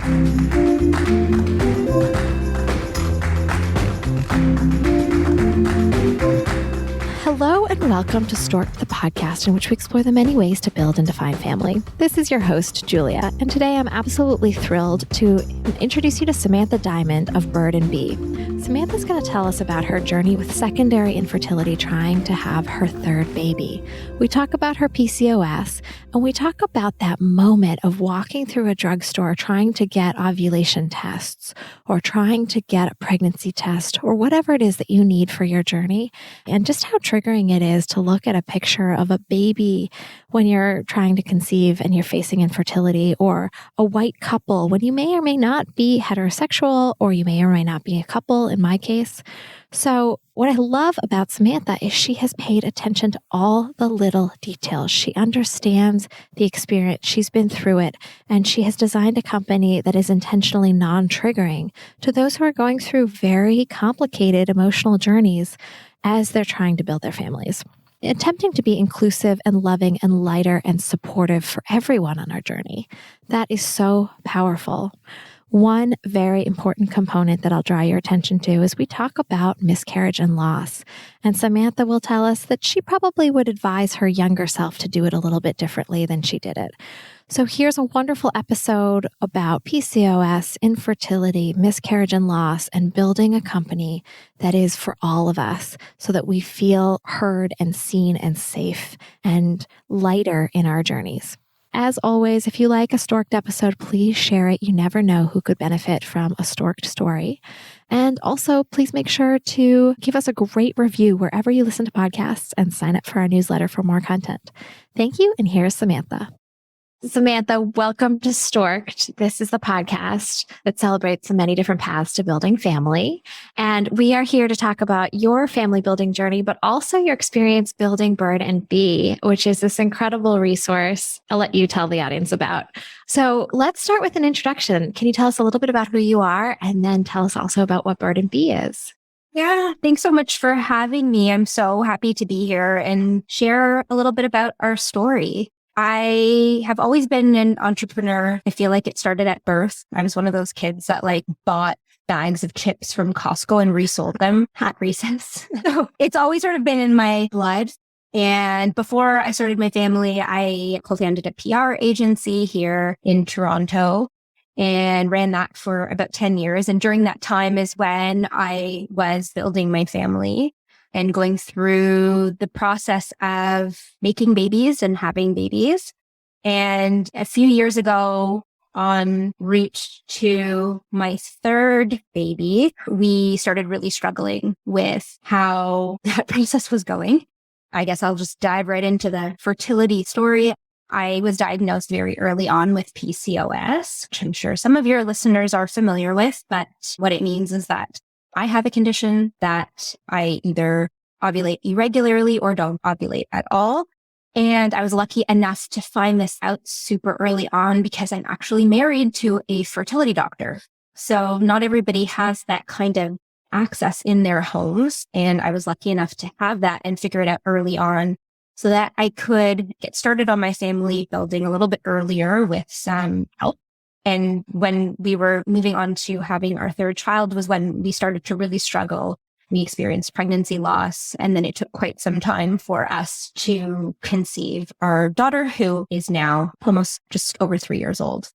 Hello and welcome to Stork'd, the podcast in which we explore the many ways to build and define family. This is your host, Julia, and today I'm absolutely thrilled to introduce you to Samantha Diamond of Bird and Bee. Samantha's going to tell us about her journey with secondary infertility, trying to have her third baby. We talk about her PCOS, and we talk about that moment of walking through a drugstore trying to get ovulation tests or trying to get a pregnancy test or whatever it is that you need for your journey, and just how triggering it is to look at a picture of a baby when you're trying to conceive and you're facing infertility, or a white couple when you may or may not be heterosexual, or you may or may not be a couple in my case. So what I love about Samantha is she has paid attention to all the little details. She understands the experience. She's been through it, and she has designed a company that is intentionally non-triggering to those who are going through very complicated emotional journeys as they're trying to build their families, attempting to be inclusive and loving and lighter and supportive for everyone on our journey. That is so powerful. One very important component that I'll draw your attention to is we talk about miscarriage and loss. And Samantha will tell us that she probably would advise her younger self to do it a little bit differently than she did it. So here's a wonderful episode about PCOS, infertility, miscarriage and loss, and building a company that is for all of us so that we feel heard and seen and safe and lighter in our journeys. As always, if you like a Stork'd episode, please share it. You never know who could benefit from a Stork'd story. And also, please make sure to give us a great review wherever you listen to podcasts and sign up for our newsletter for more content. Thank you, and here's Samantha. Samantha, welcome to Stork'd. This is the podcast that celebrates the many different paths to building family. And we are here to talk about your family building journey, but also your experience building Bird and Bee, which is this incredible resource I'll let you tell the audience about. So let's start with an introduction. Can you tell us a little bit about who you are, and then tell us also about what Bird and Bee is? Yeah, thanks so much for having me. I'm so happy to be here and share a little bit about our story. I have always been an entrepreneur. I feel like it started at birth. I was one of those kids that bought bags of chips from Costco and resold them at recess. So it's always sort of been in my blood. And before I started my family, I co-founded a PR agency here in Toronto and ran that for about 10 years. And during that time is when I was building my family and going through the process of making babies and having babies. And a few years ago, en route to my third baby, we started really struggling with how that process was going. I guess I'll just dive right into the fertility story. I was diagnosed very early on with PCOS, which I'm sure some of your listeners are familiar with, but what it means is that I have a condition that I either ovulate irregularly or don't ovulate at all. And I was lucky enough to find this out super early on because I'm actually married to a fertility doctor. So not everybody has that kind of access in their homes. And I was lucky enough to have that and figure it out early on so that I could get started on my family building a little bit earlier with some help. And when we were moving on to having our third child was when we started to really struggle. We experienced pregnancy loss, and then it took quite some time for us to conceive our daughter, who is now almost just over 3 years old.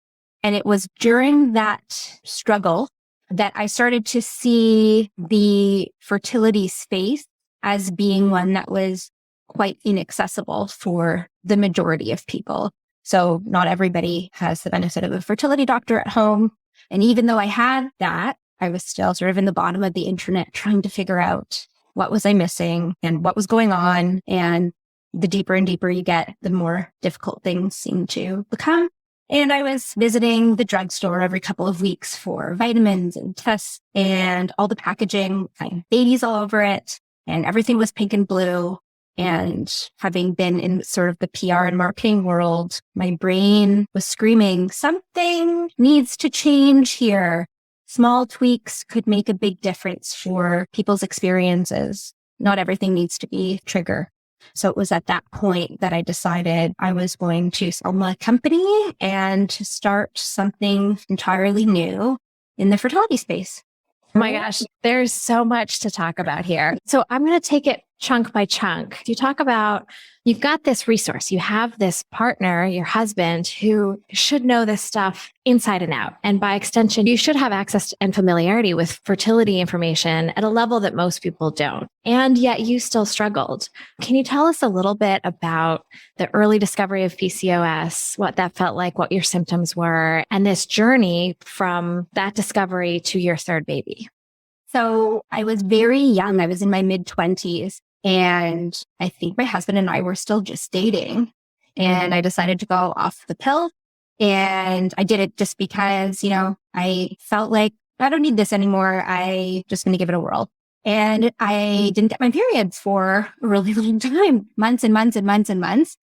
And it was during that struggle that I started to see the fertility space as being one that was quite inaccessible for the majority of people. So not everybody has the benefit of a fertility doctor at home. And even though I had that, I was still sort of in the bottom of the internet trying to figure out what was I missing and what was going on. And the deeper and deeper you get, the more difficult things seem to become. And I was visiting the drugstore every couple of weeks for vitamins and tests, and all the packaging had babies all over it, and everything was pink and blue. And having been in sort of the PR and marketing world, my brain was screaming, something needs to change here. Small tweaks could make a big difference for people's experiences. Not everything needs to be trigger. So it was at that point that I decided I was going to sell my company and to start something entirely new in the fertility space. Oh my gosh, there's so much to talk about here. So I'm going to take it chunk by chunk. You talk about, you've got this resource, you have this partner, your husband, who should know this stuff inside and out. And by extension, you should have access and familiarity with fertility information at a level that most people don't. And yet you still struggled. Can you tell us a little bit about the early discovery of PCOS, what that felt like, what your symptoms were, and this journey from that discovery to your third baby? So I was very young. I was in my mid-20s. And I think my husband and I were still just dating. And I decided to go off the pill. And I did it just because, I felt like I don't need this anymore. I just going to give it a whirl. And I didn't get my periods for a really long time, months and months and months and months.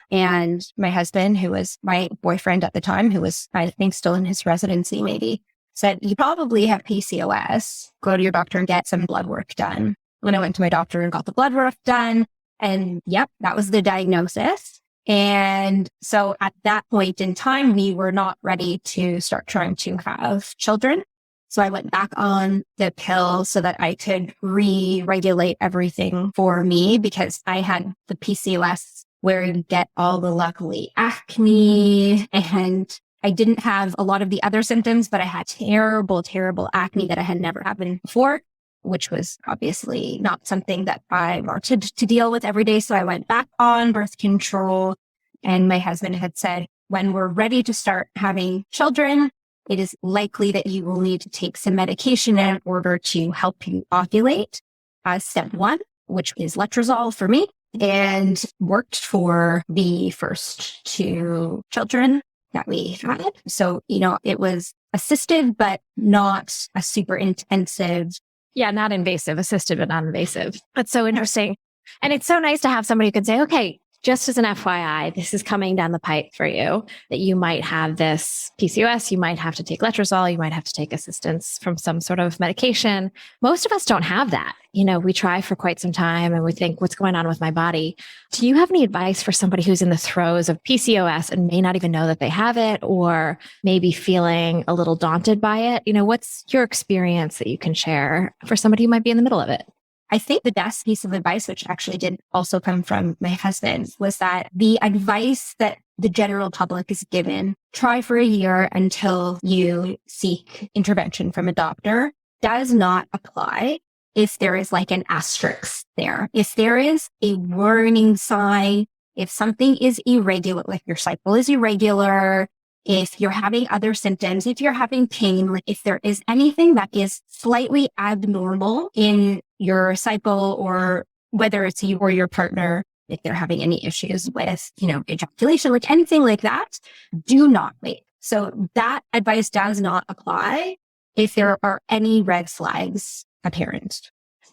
And my husband, who was my boyfriend at the time, who was, I think, still in his residency, maybe, said, you probably have PCOS. Go to your doctor and get some blood work done. When I went to my doctor and got the blood work done, and yep, that was the diagnosis. And so at that point in time, we were not ready to start trying to have children. So I went back on the pill so that I could re-regulate everything for me, because I had the PCOS where you get all the luckily acne, and I didn't have a lot of the other symptoms, but I had terrible, terrible acne that I had never happened before, which was obviously not something that I wanted to deal with every day. So I went back on birth control, and my husband had said, when we're ready to start having children, it is likely that you will need to take some medication in order to help you ovulate as step one, which is letrozole for me, and worked for the first 2 children that we had. So, it was assisted, but not a super intensive. Yeah, not invasive, assisted, but not invasive. That's so interesting. And it's so nice to have somebody who can say, okay, just as an FYI, this is coming down the pipe for you, that you might have this PCOS, you might have to take letrozole, you might have to take assistance from some sort of medication. Most of us don't have that. We try for quite some time and we think, what's going on with my body? Do you have any advice for somebody who's in the throes of PCOS and may not even know that they have it, or maybe feeling a little daunted by it? What's your experience that you can share for somebody who might be in the middle of it? I think the best piece of advice, which actually did also come from my husband, was that the advice that the general public is given, try for a year until you seek intervention from a doctor, does not apply if there is like an asterisk there. If there is a warning sign, if something is irregular, like your cycle is irregular, if you're having other symptoms, if you're having pain, like if there is anything that is slightly abnormal in your cycle, or whether it's you or your partner, if they're having any issues with, ejaculation, like anything like that, do not wait. So that advice does not apply if there are any red flags apparent.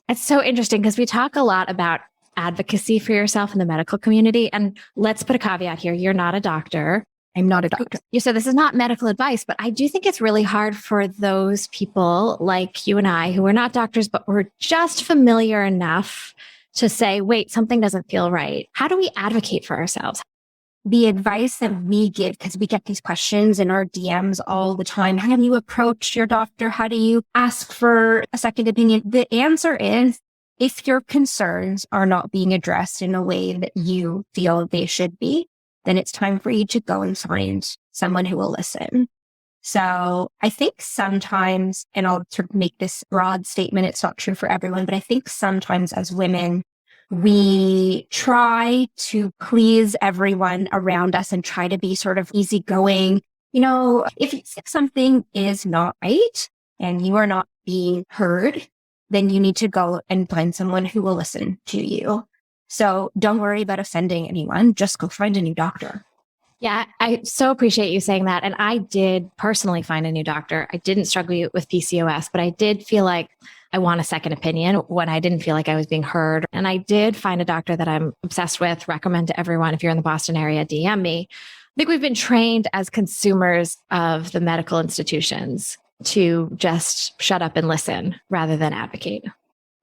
It's so interesting because we talk a lot about advocacy for yourself in the medical community. And let's put a caveat here. You're not a doctor. I'm not a doctor. You said this is not medical advice, but I do think it's really hard for those people like you and I who are not doctors, but we're just familiar enough to say, wait, something doesn't feel right. How do we advocate for ourselves? The advice that we give, because we get these questions in our DMs all the time. How do you approach your doctor? How do you ask for a second opinion? The answer is, if your concerns are not being addressed in a way that you feel they should be, then it's time for you to go and find someone who will listen. So I think sometimes, and I'll sort of make this broad statement, it's not true for everyone, but I think sometimes as women, we try to please everyone around us and try to be sort of easygoing. If something is not right and you are not being heard, then you need to go and find someone who will listen to you. So don't worry about offending anyone. Just go find a new doctor. Yeah, I so appreciate you saying that. And I did personally find a new doctor. I didn't struggle with PCOS, but I did feel like I want a second opinion when I didn't feel like I was being heard. And I did find a doctor that I'm obsessed with, recommend to everyone. If you're in the Boston area, DM me. I think we've been trained as consumers of the medical institutions to just shut up and listen rather than advocate.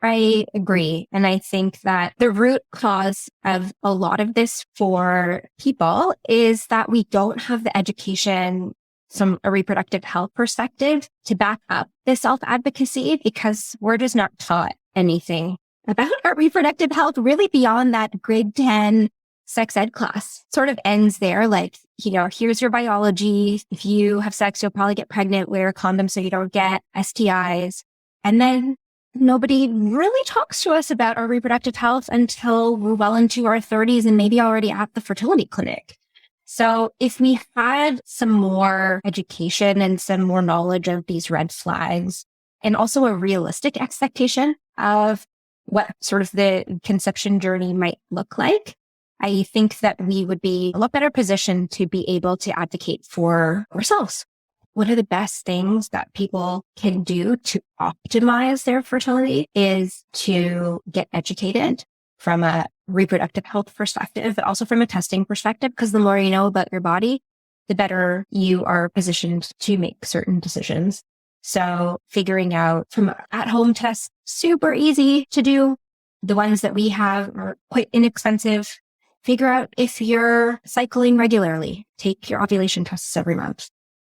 I agree. And I think that the root cause of a lot of this for people is that we don't have the education from a reproductive health perspective to back up the self-advocacy, because we're just not taught anything about our reproductive health really beyond that grade 10 sex ed class. Sort of ends there. Like, here's your biology. If you have sex, you'll probably get pregnant. Wear a condom so you don't get STIs. And then nobody really talks to us about our reproductive health until we're well into our 30s and maybe already at the fertility clinic. So if we had some more education and some more knowledge of these red flags, and also a realistic expectation of what sort of the conception journey might look like, I think that we would be a lot better positioned to be able to advocate for ourselves. What are the best things that people can do to optimize their fertility is to get educated from a reproductive health perspective, but also from a testing perspective, because the more you know about your body, the better you are positioned to make certain decisions. So figuring out from at-home tests, super easy to do. The ones that we have are quite inexpensive. Figure out if you're cycling regularly. Take your ovulation tests every month.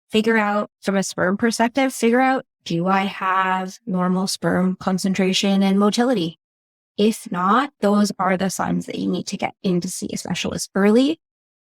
Figure out from a sperm perspective, do I have normal sperm concentration and motility? If not, those are the signs that you need to get in to see a specialist early.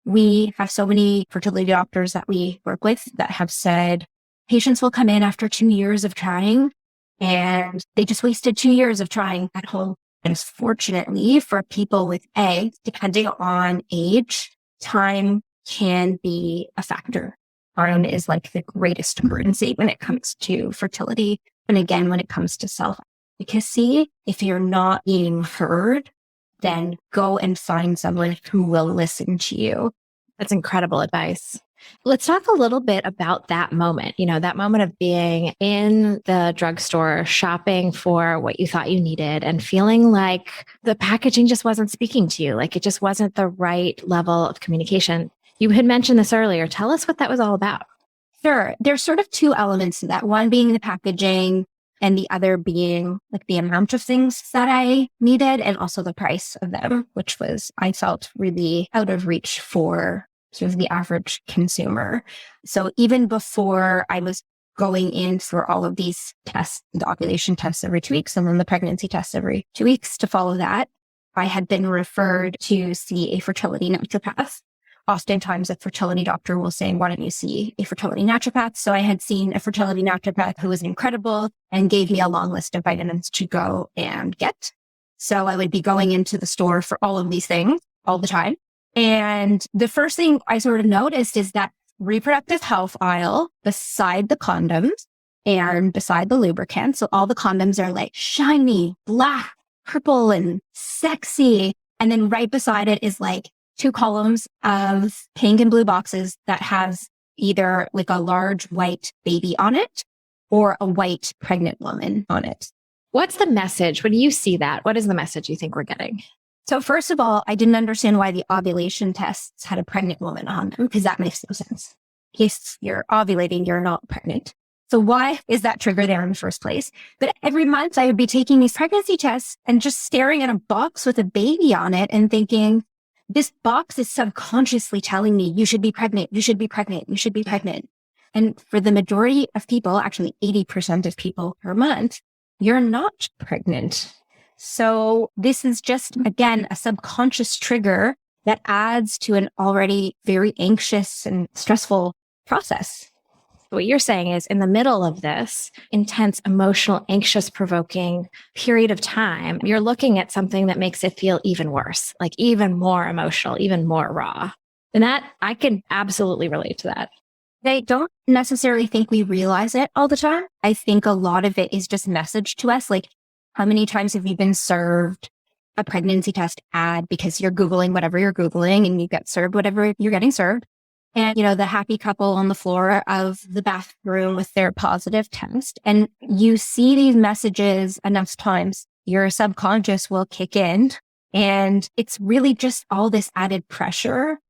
We have so many fertility doctors that we work with that have said patients will come in after 2 years of trying and they just wasted 2 years of trying at home. And fortunately for people with eggs, depending on age, time can be a factor. Time is like the greatest currency when it comes to fertility. And again, when it comes to self-advocacy, if you're not being heard, then go and find someone who will listen to you. That's incredible advice. Let's talk a little bit about that moment, that moment of being in the drugstore, shopping for what you thought you needed and feeling like the packaging just wasn't speaking to you, like it just wasn't the right level of communication. You had mentioned this earlier. Tell us what that was all about. Sure. There's sort of two elements to that. One being the packaging and the other being like the amount of things that I needed and also the price of them, which I felt really out of reach for sort of the average consumer. So even before I was going in for all of these tests, the ovulation tests every 2 weeks and then the pregnancy tests every 2 weeks to follow that, I had been referred to see a fertility naturopath. Oftentimes a fertility doctor will say, why don't you see a fertility naturopath? So I had seen a fertility naturopath who was incredible and gave me a long list of vitamins to go and get. So I would be going into the store for all of these things all the time. And the first thing I sort of noticed is that reproductive health aisle beside the condoms and beside the lubricants. So all the condoms are like shiny, black, purple, and sexy. And then right beside it is like 2 columns of pink and blue boxes that has either like a large white baby on it or a white pregnant woman on it. What's the message? When you see that, what is the message you think we're getting? So first of all, I didn't understand why the ovulation tests had a pregnant woman on them, because that makes no sense. If you're ovulating, you're not pregnant. So why is that trigger there in the first place? But every month I would be taking these pregnancy tests and just staring at a box with a baby on it and thinking, this box is subconsciously telling me you should be pregnant, you should be pregnant, you should be pregnant. And for the majority of people, actually 80% of people per month, you're not pregnant. So this is just, again, a subconscious trigger that adds to an already very anxious and stressful process. What you're saying is in the middle of this intense, emotional, anxious, provoking period of time, you're looking at something that makes it feel even worse, like even more emotional, even more raw. And that I can absolutely relate to that. I don't necessarily think we realize it all the time. I think a lot of it is just messaged to us. Like, how many times have you been served a pregnancy test ad because you're Googling whatever you're Googling and you get served whatever you're getting served? And, the happy couple on the floor of the bathroom with their positive test. And you see these messages enough times, your subconscious will kick in. And it's really just all this added pressure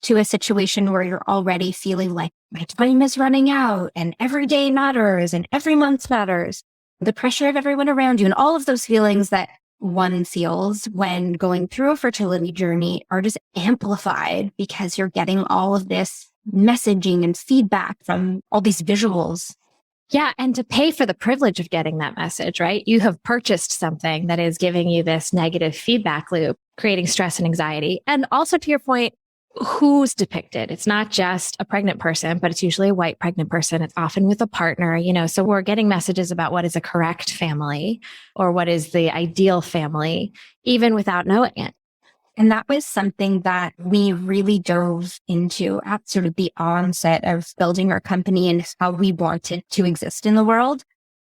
to a situation where you're already feeling like my time is running out and every day matters and every month matters. the pressure of everyone around you, and all of those feelings that one feels when going through a fertility journey are just amplified because you're getting all of this messaging and feedback from all these visuals. Yeah. And to pay for the privilege of getting that message, right? You have purchased something that is giving you this negative feedback loop, creating stress and anxiety. And also to your point, who's depicted? It's not just a pregnant person, but it's usually a white pregnant person. It's often with a partner, so we're getting messages about what is a correct family or what is the ideal family, even without knowing it. And that was something that we really dove into at sort of the onset of building our company and how we wanted to exist in the world.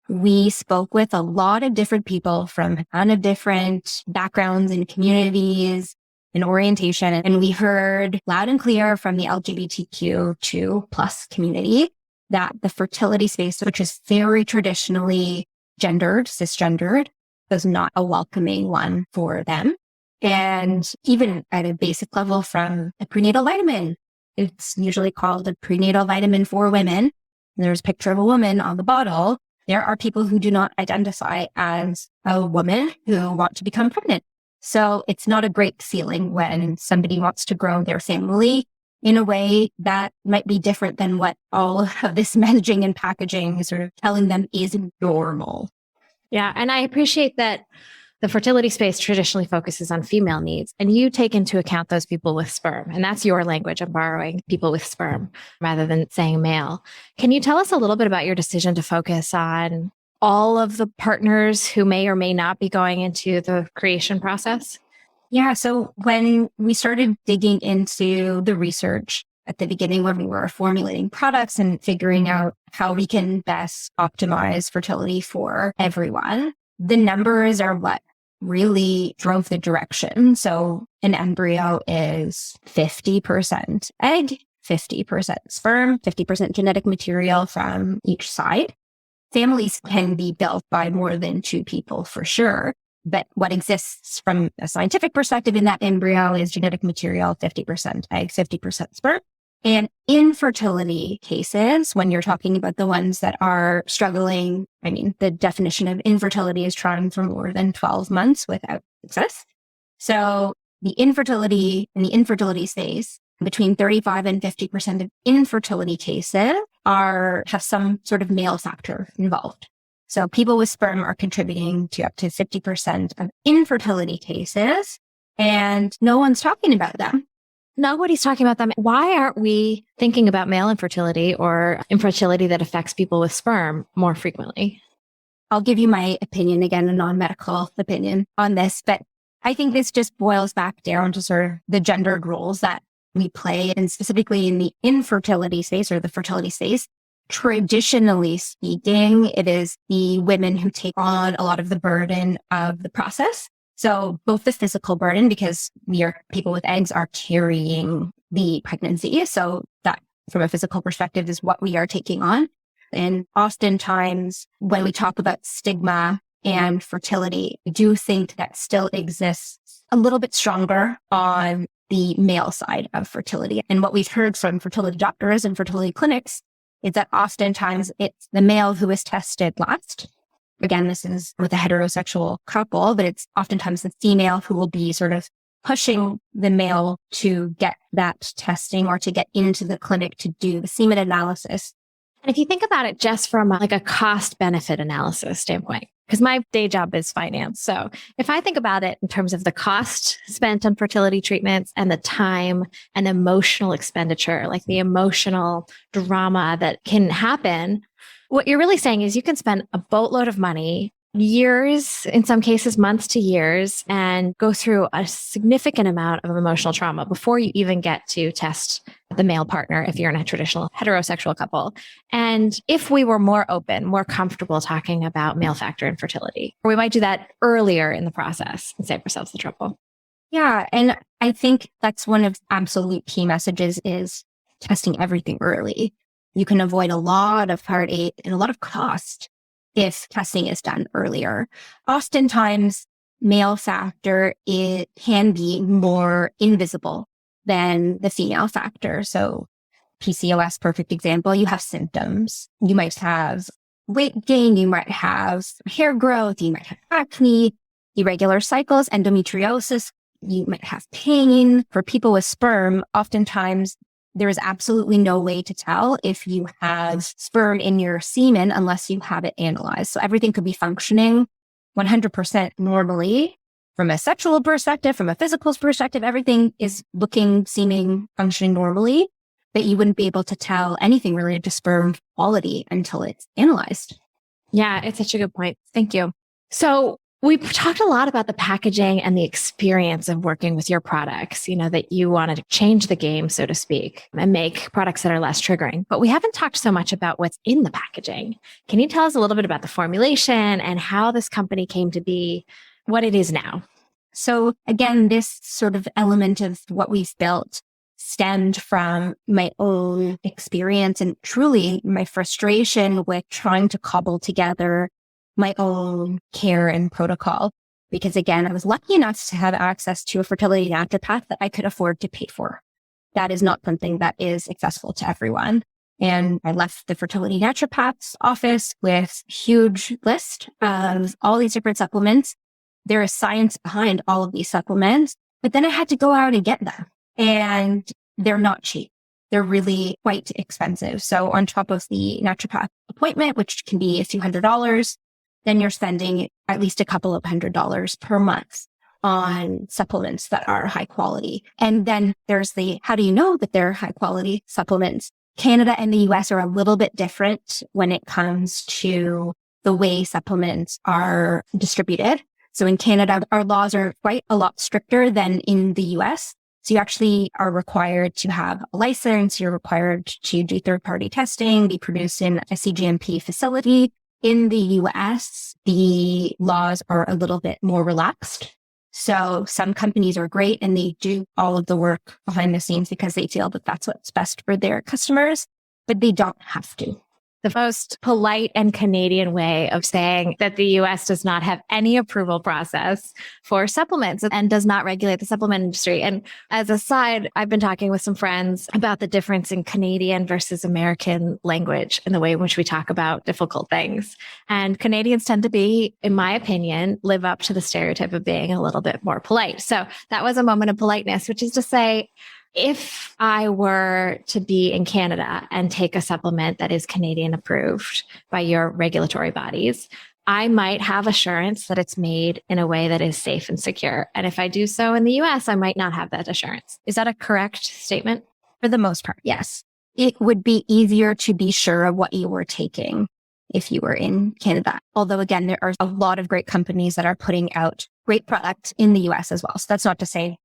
We spoke with a lot of different people from a ton of different backgrounds and communities and orientation. And we heard loud and clear from the LGBTQ2 plus community that the fertility space, which is very traditionally gendered, cisgendered, was not a welcoming one for them. And even at a basic level from a prenatal vitamin, it's usually called a prenatal vitamin for women. There's a picture of a woman on the bottle. There are people who do not identify as a woman who want to become pregnant. So it's not a great feeling when somebody wants to grow their family in a way that might be different than what all of this messaging and packaging is sort of telling them is normal. Yeah. And I appreciate that the fertility space traditionally focuses on female needs, and you take into account those people with sperm. And that's your language. I'm borrowing people with sperm rather than saying male. Can you tell us a little bit about your decision to focus on all of the partners who may or may not be going into the creation process? Yeah. So when we started digging into the research at the beginning, when we were formulating products and figuring out how we can best optimize fertility for everyone, the numbers are what really drove the direction. So an embryo is 50% egg, 50% sperm, 50% genetic material from each side. Families can be built by more than two people for sure. But what exists from a scientific perspective in that embryo is genetic material, 50% egg, 50% sperm. And infertility cases, when you're talking about the ones that are struggling, the definition of infertility is trying for more than 12 months without success. So the infertility in the infertility space, between 35 and 50% of infertility cases have some sort of male factor involved. So people with sperm are contributing to up to 50% of infertility cases, and no one's talking about them. Nobody's talking about them. Why aren't we thinking about male infertility or infertility that affects people with sperm more frequently? I'll give you my opinion again, a non-medical opinion on this, but I think this just boils back down to sort of the gendered roles that we play, and specifically in the infertility space or the fertility space. Traditionally speaking, it is the women who take on a lot of the burden of the process. So both the physical burden, because people with eggs are carrying the pregnancy. So that from a physical perspective is what we are taking on. And oftentimes when we talk about stigma and fertility, I do think that still exists a little bit stronger on the male side of fertility. And what we've heard from fertility doctors and fertility clinics is that oftentimes it's the male who is tested last. Again, this is with a heterosexual couple, but it's oftentimes the female who will be sort of pushing the male to get that testing or to get into the clinic to do the semen analysis. And if you think about it just from a cost benefit analysis standpoint, because my day job is finance. So if I think about it in terms of the cost spent on fertility treatments and the time and emotional expenditure, like the emotional drama that can happen, what you're really saying is you can spend a boatload of money, years, in some cases, months to years, and go through a significant amount of emotional trauma before you even get to test the male partner if you're in a traditional heterosexual couple. And if we were more open, more comfortable talking about male factor infertility, we might do that earlier in the process and save ourselves the trouble. Yeah. And I think that's one of the absolute key messages is testing everything early. You can avoid a lot of heartache and a lot of cost if testing is done earlier. Oftentimes, male factor, it can be more invisible than the female factor. So PCOS, perfect example, you have symptoms. You might have weight gain, you might have hair growth, you might have acne, irregular cycles, endometriosis, you might have pain. For people with sperm, oftentimes there is absolutely no way to tell if you have sperm in your semen unless you have it analyzed. So everything could be functioning 100% normally. From a sexual perspective, from a physical perspective, everything is looking, seeming, functioning normally, but you wouldn't be able to tell anything related to sperm quality until it's analyzed. Yeah, it's such a good point. Thank you. So we've talked a lot about the packaging and the experience of working with your products, that you wanted to change the game, so to speak, and make products that are less triggering. But we haven't talked so much about what's in the packaging. Can you tell us a little bit about the formulation and how this company came to be what it is now? So again, this sort of element of what we've built stemmed from my own experience and truly my frustration with trying to cobble together my own care and protocol. Because again, I was lucky enough to have access to a fertility naturopath that I could afford to pay for. That is not something that is accessible to everyone. And I left the fertility naturopath's office with a huge list of all these different supplements. There is science behind all of these supplements, but then I had to go out and get them. And they're not cheap. They're really quite expensive. So on top of the naturopath appointment, which can be a few $100s, then you're spending at least a couple of $100s per month on supplements that are high quality. And then there's the, how do you know that they're high quality supplements? Canada and the US are a little bit different when it comes to the way supplements are distributed. So in Canada, our laws are quite a lot stricter than in the US. So you actually are required to have a license. You're required to do third-party testing, be produced in a CGMP facility. In the US, the laws are a little bit more relaxed. So some companies are great and they do all of the work behind the scenes because they feel that that's what's best for their customers, but they don't have to. The most polite and Canadian way of saying that the US does not have any approval process for supplements and does not regulate the supplement industry. And as a side, I've been talking with some friends about the difference in Canadian versus American language and the way in which we talk about difficult things. And Canadians tend to be, in my opinion, live up to the stereotype of being a little bit more polite. So that was a moment of politeness, which is to say, if I were to be in Canada and take a supplement that is Canadian approved by your regulatory bodies, I might have assurance that it's made in a way that is safe and secure. And if I do so in the US, I might not have that assurance. Is that a correct statement? For the most part, yes. It would be easier to be sure of what you were taking if you were in Canada. Although again, there are a lot of great companies that are putting out great product in the US as well. So that's not to say,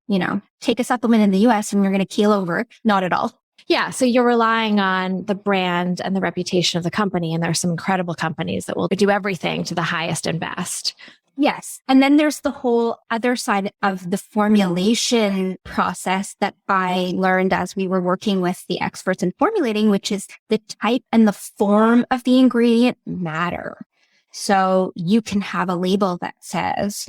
take a supplement in the US and you're going to keel over. Not at all. Yeah. So you're relying on the brand and the reputation of the company. And there are some incredible companies that will do everything to the highest and best. Yes. And then there's the whole other side of the formulation process that I learned as we were working with the experts in formulating, which is the type and the form of the ingredient matter. So you can have a label that says,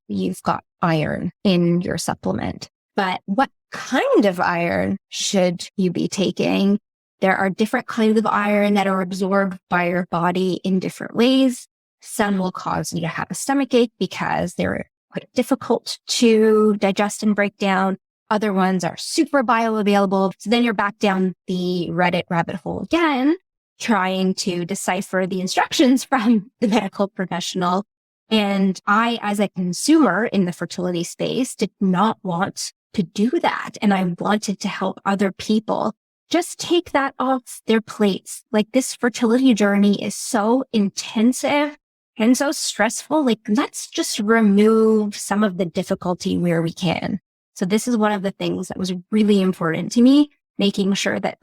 you've got iron in your supplement, but what kind of iron should you be taking? There are different kinds of iron that are absorbed by your body in different ways. Some will cause you to have a stomachache because they're quite difficult to digest and break down. Other ones are super bioavailable. So then you're back down the Reddit rabbit hole again, trying to decipher the instructions from the medical professional. And I, as a consumer in the fertility space, did not want to do that. And I wanted to help other people just take that off their plates. Like, this fertility journey is so intensive and so stressful. Like, let's just remove some of the difficulty where we can. So this is one of the things that was really important to me, making sure that,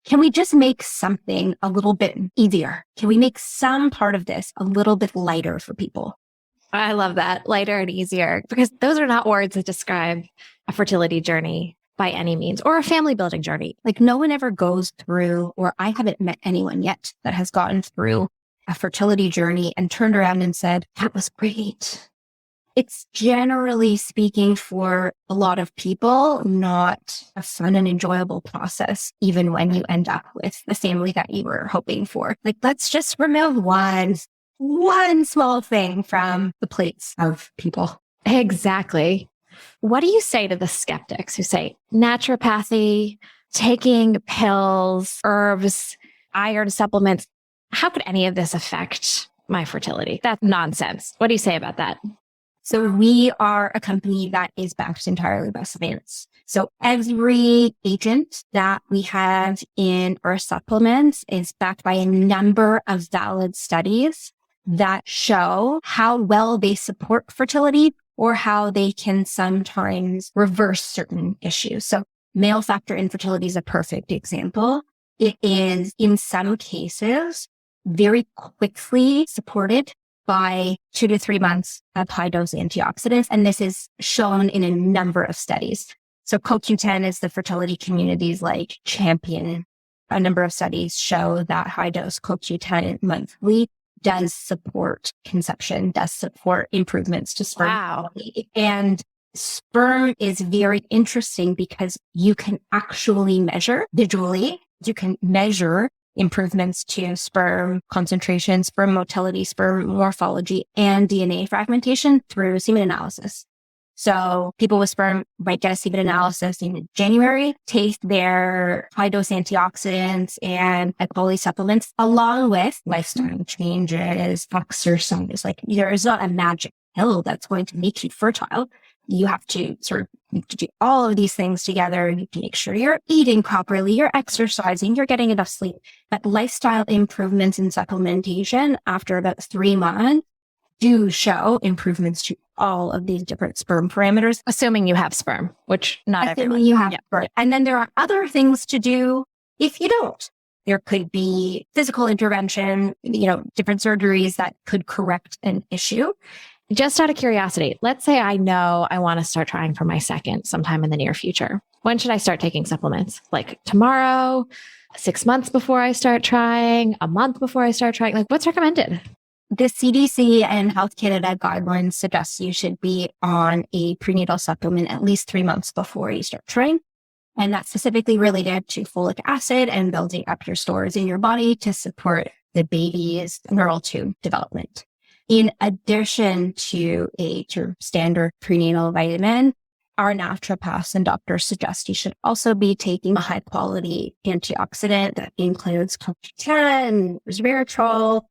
can we just make something a little bit easier? Can we make some part of this a little bit lighter for people? I love that. Lighter and easier, because those are not words that describe a fertility journey by any means, or a family building journey. Like, no one ever goes through, or I haven't met anyone yet that has gotten through a fertility journey and turned around and said, that was great. it's generally speaking for a lot of people, not a fun and enjoyable process, even when you end up with the family that you were hoping for. Like, let's just remove one small thing from the plates of people. Exactly. What do you say to the skeptics who say naturopathy, taking pills, herbs, iron supplements, how could any of this affect my fertility? That's nonsense. What do you say about that? So we are a company that is backed entirely by science. So every agent that we have in our supplements is backed by a number of valid studies that show how well they support fertility or how they can sometimes reverse certain issues. So male factor infertility is a perfect example. It is, in some cases, very quickly supported by 2 to 3 months of high dose antioxidants. And this is shown in a number of studies. So CoQ10 is the fertility community's like champion. A number of studies show that high dose CoQ10 monthly does support conception, does support improvements to sperm quality. And sperm is very interesting because you can actually measure visually, you can measure improvements to sperm concentration, sperm motility, sperm morphology, and DNA fragmentation through semen analysis. So people with sperm might get a semen analysis in January, take their high dose antioxidants and high quality supplements along with lifestyle changes, exercise. Like, there is not a magic pill that's going to make you fertile. You have to do all of these things together. You need to make sure you're eating properly, you're exercising, you're getting enough sleep. But lifestyle improvements in supplementation after about 3 months do show improvements to all of these different sperm parameters. Assuming you have sperm, which not everyone. You have sperm. And then there are other things to do if you don't. There could be physical intervention, different surgeries that could correct an issue. Just out of curiosity, let's say I know I want to start trying for my second sometime in the near future. When should I start taking supplements? Like tomorrow, 6 months before I start trying, a month before I start trying? Like, what's recommended? The CDC and Health Canada guidelines suggest you should be on a prenatal supplement at least 3 months before you start trying. And that's specifically related to folic acid and building up your stores in your body to support the baby's neural tube development. In addition to a standard prenatal vitamin, our naturopaths and doctors suggest you should also be taking a high quality antioxidant that includes CoQ10, resveratrol,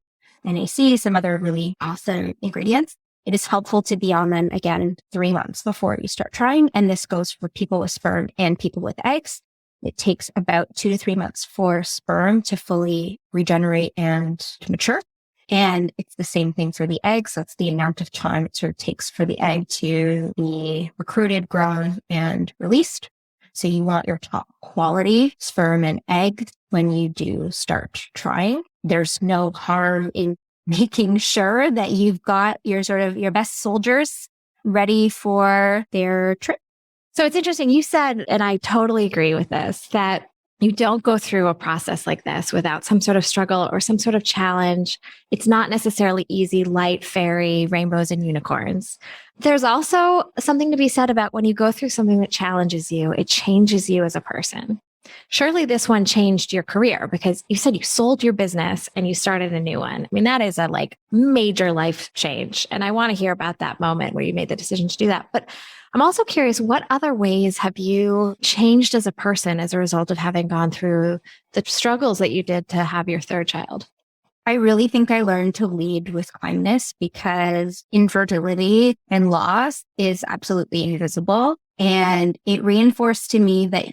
NAC, some other really awesome ingredients. It is helpful to be on them again 3 months before you start trying. And this goes for people with sperm and people with eggs. It takes about 2 to 3 months for sperm to fully regenerate and to mature. And it's the same thing for the egg. So it's the amount of time it takes for the egg to be recruited, grown, and released. So you want your top quality sperm and egg when you do start trying. There's no harm in making sure that you've got your best soldiers ready for their trip. So it's interesting. You said, and I totally agree with this, that you don't go through a process like this without some sort of struggle or some sort of challenge. It's not necessarily easy, light, fairy, rainbows and unicorns. There's also something to be said about when you go through something that challenges you, it changes you as a person. Surely this one changed your career because you said you sold your business and you started a new one. I mean, that is a major life change. And I want to hear about that moment where you made the decision to do that. But I'm also curious, what other ways have you changed as a person as a result of having gone through the struggles that you did to have your third child? I really think I learned to lead with kindness because infertility and loss is absolutely invisible. And it reinforced to me that,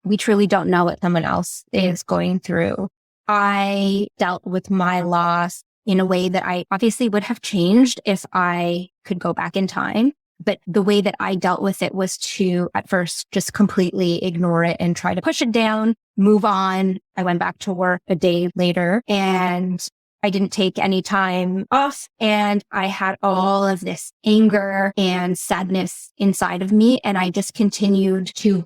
we truly don't know what someone else is going through. I dealt with my loss in a way that I obviously would have changed if I could go back in time. But the way that I dealt with it was to, at first, just completely ignore it and try to push it down, move on. I went back to work a day later and I didn't take any time off. And I had all of this anger and sadness inside of me. And I just continued to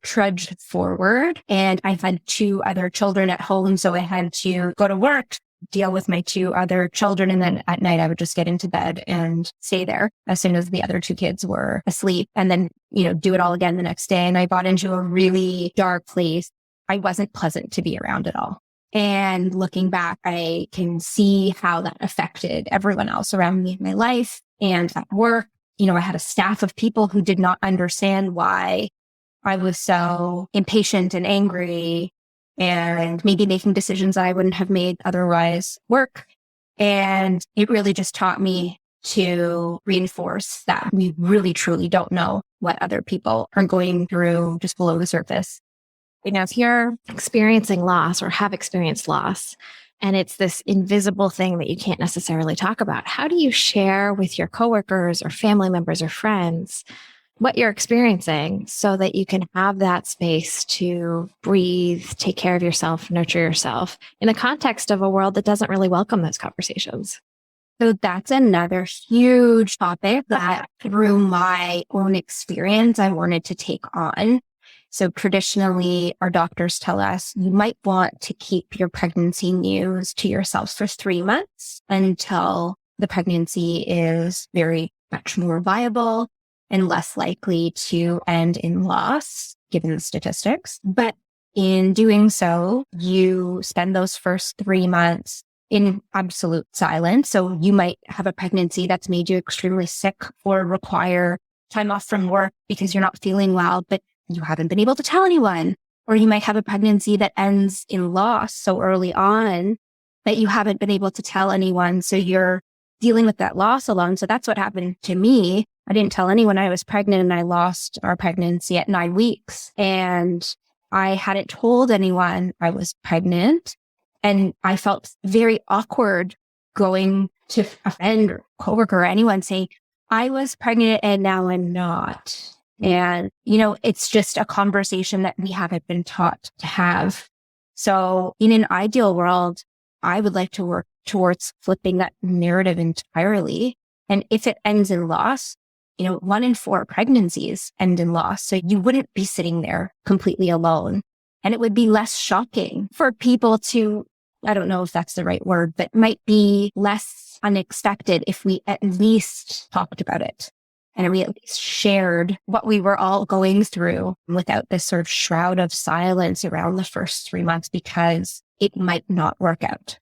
trudged forward. And I've had 2 other children at home. So I had to go to work, deal with my two other children. And then at night, I would just get into bed and stay there as soon as the other two kids were asleep, and then, do it all again the next day. And I got into a really dark place. I wasn't pleasant to be around at all. And looking back, I can see how that affected everyone else around me in my life and at work. I had a staff of people who did not understand why I was so impatient and angry and maybe making decisions I wouldn't have made otherwise work. And it really just taught me to reinforce that we really, truly don't know what other people are going through just below the surface. If you're experiencing loss or have experienced loss, and it's this invisible thing that you can't necessarily talk about, how do you share with your coworkers or family members or friends what you're experiencing so that you can have that space to breathe, take care of yourself, nurture yourself in the context of a world that doesn't really welcome those conversations? So that's another huge topic that through my own experience, I wanted to take on. So traditionally, our doctors tell us you might want to keep your pregnancy news to yourself for 3 months until the pregnancy is very much more viable and less likely to end in loss, given the statistics. But in doing so, you spend those first 3 months in absolute silence. So you might have a pregnancy that's made you extremely sick or require time off from work because you're not feeling well, but you haven't been able to tell anyone. Or you might have a pregnancy that ends in loss so early on that you haven't been able to tell anyone. So you're dealing with that loss alone. So that's what happened to me. I didn't tell anyone I was pregnant, and I lost our pregnancy at 9 weeks. And I hadn't told anyone I was pregnant. And I felt very awkward going to a friend or coworker or anyone saying, I was pregnant and now I'm not. And, it's just a conversation that we haven't been taught to have. So in an ideal world, I would like to work towards flipping that narrative entirely. And if it ends in loss, 1 in 4 pregnancies end in loss. So you wouldn't be sitting there completely alone. And it would be less shocking for people to, I don't know if that's the right word, but might be less unexpected if we at least talked about it. And we at least shared what we were all going through without this sort of shroud of silence around the first 3 months, because it might not work out.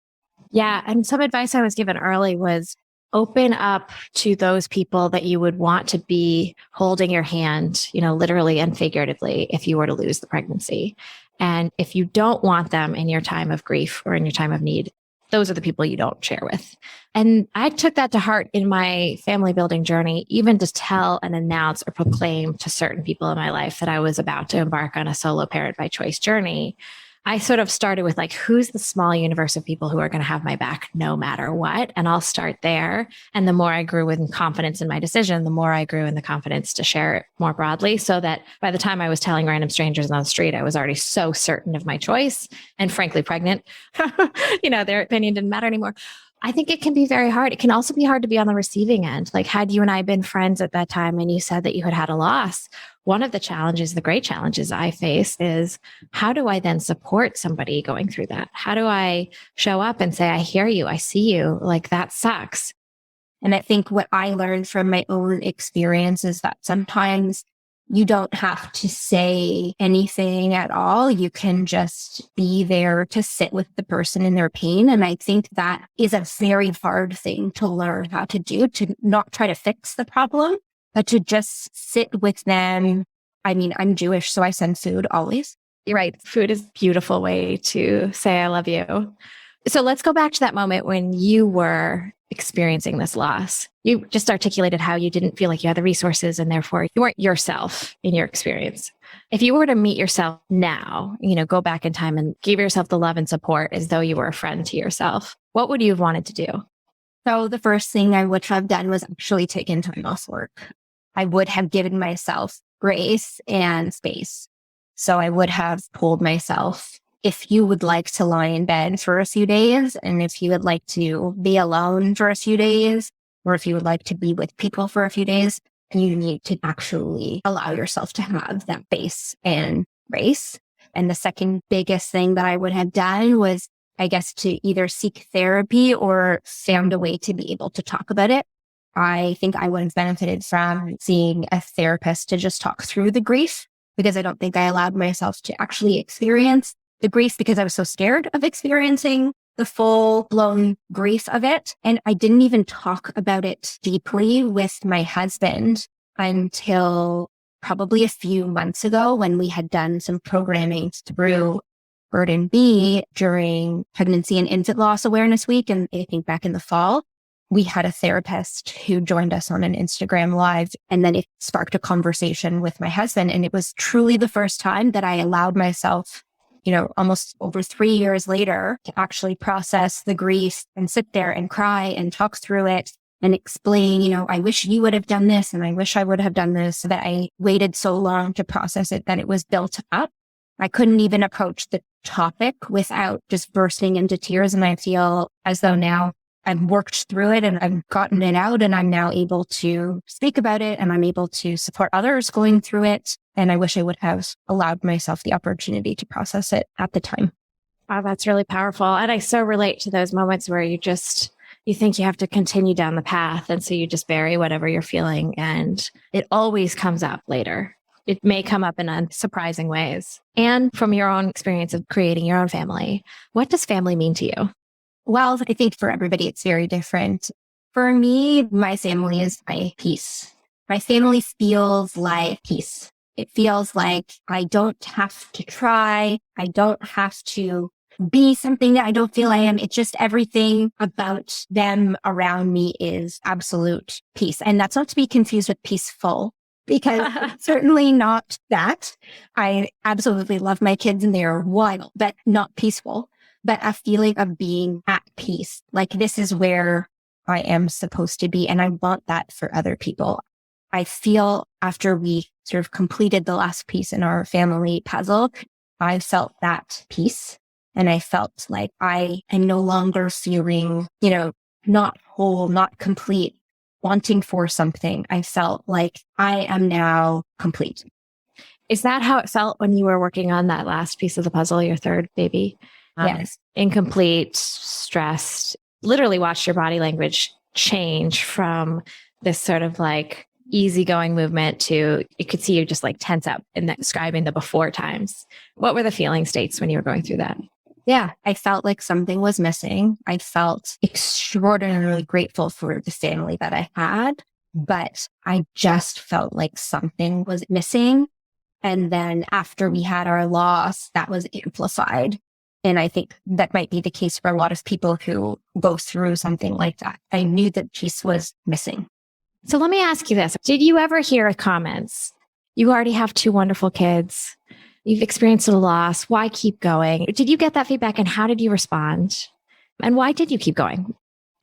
Yeah. And some advice I was given early was open up to those people that you would want to be holding your hand, literally and figuratively, if you were to lose the pregnancy. And if you don't want them in your time of grief or in your time of need, those are the people you don't share with. And I took that to heart in my family building journey, even to tell and announce or proclaim to certain people in my life that I was about to embark on a solo parent by choice journey. I sort of started with who's the small universe of people who are going to have my back no matter what? And I'll start there. And the more I grew in confidence in my decision, the more I grew in the confidence to share it more broadly, so that by the time I was telling random strangers on the street, I was already so certain of my choice and frankly pregnant. Their opinion didn't matter anymore. I think it can be very hard. It can also be hard to be on the receiving end. Had you and I been friends at that time and you said that you had had a loss, one of the challenges, the great challenges I face is, how do I then support somebody going through that? How do I show up and say, I hear you, I see you, that sucks. And I think what I learned from my own experience is that sometimes you don't have to say anything at all. You can just be there to sit with the person in their pain. And I think that is a very hard thing to learn how to do, to not try to fix the problem, but to just sit with them. I mean, I'm Jewish, so I send food always. You're right. Food is a beautiful way to say, I love you. So let's go back to that moment when you were experiencing this loss. You just articulated how you didn't feel like you had the resources and therefore you weren't yourself in your experience. If you were to meet yourself now, go back in time and give yourself the love and support as though you were a friend to yourself, what would you have wanted to do? So the first thing I would have done was actually taken time off work. I would have given myself grace and space. So I would have told myself, if you would like to lie in bed for a few days, and if you would like to be alone for a few days, or if you would like to be with people for a few days, you need to actually allow yourself to have that space and grace. And the second biggest thing that I would have done was I guess, to either seek therapy or found a way to be able to talk about it. I think I would have benefited from seeing a therapist to just talk through the grief, because I don't think I allowed myself to actually experience the grief because I was so scared of experiencing the full blown grief of it. And I didn't even talk about it deeply with my husband until probably a few months ago, when we had done some programming through Bird and Bee during Pregnancy and Infant Loss Awareness Week. And I think back in the fall, we had a therapist who joined us on an Instagram Live, and then it sparked a conversation with my husband. And it was truly the first time that I allowed myself, almost over 3 years later, to actually process the grief and sit there and cry and talk through it and explain, I wish you would have done this and I wish I would have done this, that I waited so long to process it that it was built up. I couldn't even approach the topic without just bursting into tears. And I feel as though now I've worked through it and I've gotten it out, and I'm now able to speak about it, and I'm able to support others going through it. And I wish I would have allowed myself the opportunity to process it at the time. Wow, that's really powerful. And I so relate to those moments where you think you have to continue down the path. And so you just bury whatever you're feeling, and it always comes up later. It may come up in unsurprising ways. And from your own experience of creating your own family, what does family mean to you? Well, I think for everybody, it's very different. For me, my family is my peace. My family feels like peace. It feels like I don't have to try. I don't have to be something that I don't feel I am. It's just everything about them around me is absolute peace. And that's not to be confused with peaceful, because it's certainly not that. I absolutely love my kids and they are wild, but not peaceful, but a feeling of being at peace. Like, this is where I am supposed to be. And I want that for other people. I feel after we sort of completed the last piece in our family puzzle, I felt that peace. And I felt like I am no longer feeling, not whole, not complete, wanting for something. I felt like I am now complete. Is that how it felt when you were working on that last piece of the puzzle, your third baby? Yes. Incomplete, stressed, literally watched your body language change from this sort of like easygoing movement to, you could see you just like tense up in describing the before times. What were the feeling states when you were going through that? Yeah, I felt like something was missing. I felt extraordinarily grateful for the family that I had, but I just felt like something was missing. And then after we had our loss, that was amplified. And I think that might be the case for a lot of people who go through something like that. I knew that peace was missing. So let me ask you this. Did you ever hear comments? You already have 2 wonderful kids. You've experienced a loss. Why keep going? Did you get that feedback, and how did you respond? And why did you keep going?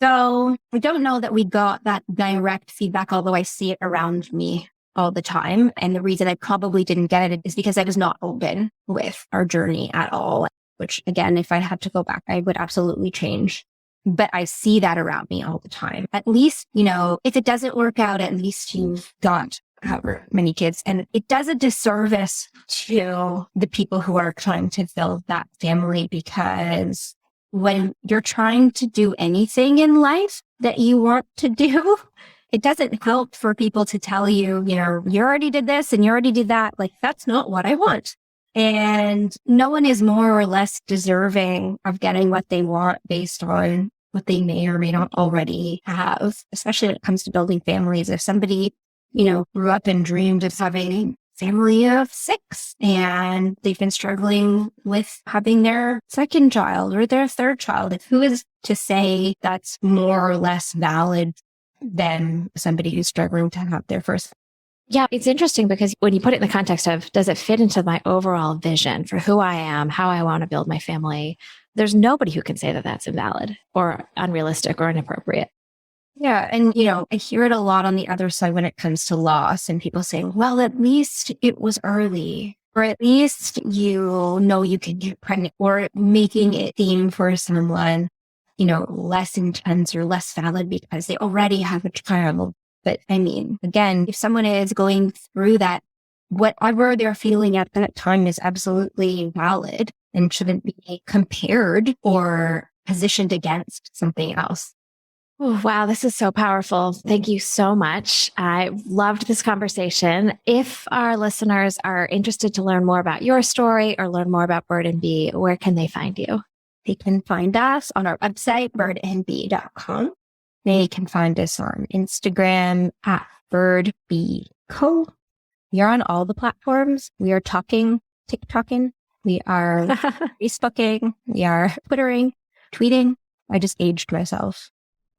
So I don't know that we got that direct feedback, although I see it around me all the time. And the reason I probably didn't get it is because I was not open with our journey at all, which again, if I had to go back, I would absolutely change. But I see that around me all the time. At least, if it doesn't work out, at least you've got however many kids. And it does a disservice to the people who are trying to build that family, because when you're trying to do anything in life that you want to do, it doesn't help for people to tell you, you already did this and you already did that. Like, that's not what I want. And no one is more or less deserving of getting what they want based on what they may or may not already have, especially when it comes to building families. If somebody, grew up and dreamed of having a family of 6 and they've been struggling with having their second child or their third child, who is to say that's more or less valid than somebody who's struggling to have their first? Yeah, it's interesting because when you put it in the context of, does it fit into my overall vision for who I am, how I want to build my family? There's nobody who can say that that's invalid or unrealistic or inappropriate. Yeah. And, I hear it a lot on the other side when it comes to loss, and people saying, well, at least it was early, or at least you can get pregnant, or making it seem for someone, less intense or less valid because they already have a child. But I mean, again, if someone is going through that, whatever they're feeling at that time is absolutely valid. and shouldn't be compared or positioned against something else. Oh, wow, this is so powerful. Thank you so much. I loved this conversation. If our listeners are interested to learn more about your story or learn more about Bird and Bee, where can they find you? They can find us on our website, birdandbee.com. They can find us on Instagram at birdbeeco. We are on all the platforms. We are TikToking. We are Facebooking. We are Twittering, tweeting. I just aged myself.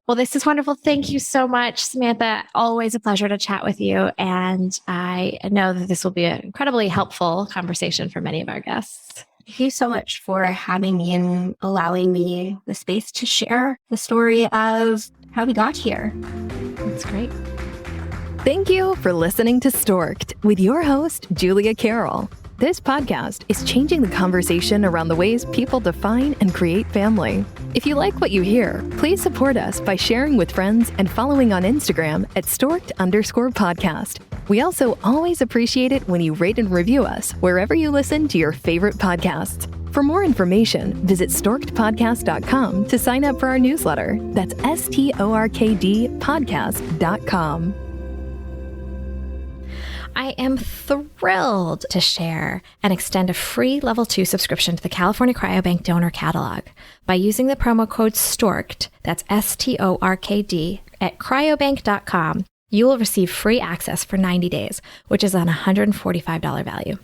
Well, this is wonderful. Thank you so much, Samantha. Always a pleasure to chat with you. And I know that this will be an incredibly helpful conversation for many of our guests. Thank you so much for having me and allowing me the space to share the story of how we got here. That's great. Thank you for listening to Stork'd with your host, Julia Carroll. This podcast is changing the conversation around the ways people define and create family. If you like what you hear, please support us by sharing with friends and following on Instagram at Stork'd_podcast. We also always appreciate it when you rate and review us wherever you listen to your favorite podcasts. For more information, visit storkedpodcast.com to sign up for our newsletter. That's STORKD podcast.com. I am thrilled to share and extend a free level 2 subscription to the California Cryobank Donor Catalog by using the promo code STORK'd, that's STORKD, at cryobank.com. You will receive free access for 90 days, which is an $145 value.